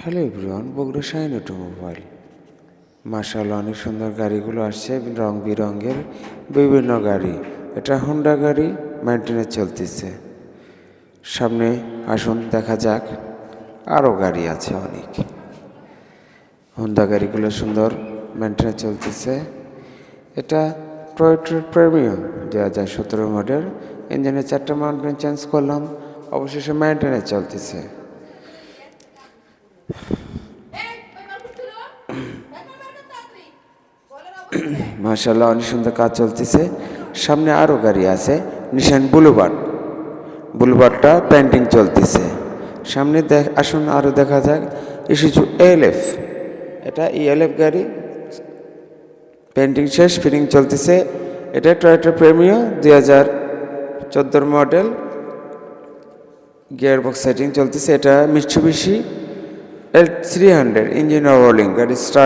Hello everyone, Bogura Shahin automobile. মাশাআল্লাহ, অনেক সুন্দর গাড়িগুলো আসছে, রং বেরঙের বিভিন্ন গাড়ি। এটা হোন্ডা গাড়ি, মেইনটেনেন্স চলতেছে। সামনে আসুন দেখা যাক, আরও গাড়ি আছে অনেক। হোন্ডা গাড়িগুলো সুন্দর, মেইনটেনেন্স চলতেছে। এটা টয়োটা প্রিমিয়াম 2017 মডেল। ইঞ্জিনের 4টা মাউন্টেন চেঞ্জ করলাম, অবশেষে মেইনটেনেন্স চলতেছে। মাশাআল্লাহ, অনেক সুন্দর কাজ চলতেছে। সামনে আরও গাড়ি আছে, নিশান বুলবারটা পেন্টিং চলতেছে। সামনে আসুন আরও দেখা যাক, ইসুজু এলএফ। এটা ইএলএফ গাড়ি, পেন্টিং শেষ, ফিটিং চলতেছে। এটা Toyota premium 2014 model, gearbox setting চলতেছে। এটা মিৎসুবিশি L300 ইঞ্জিন ওভারহলিং গাড়ি স্টার্ট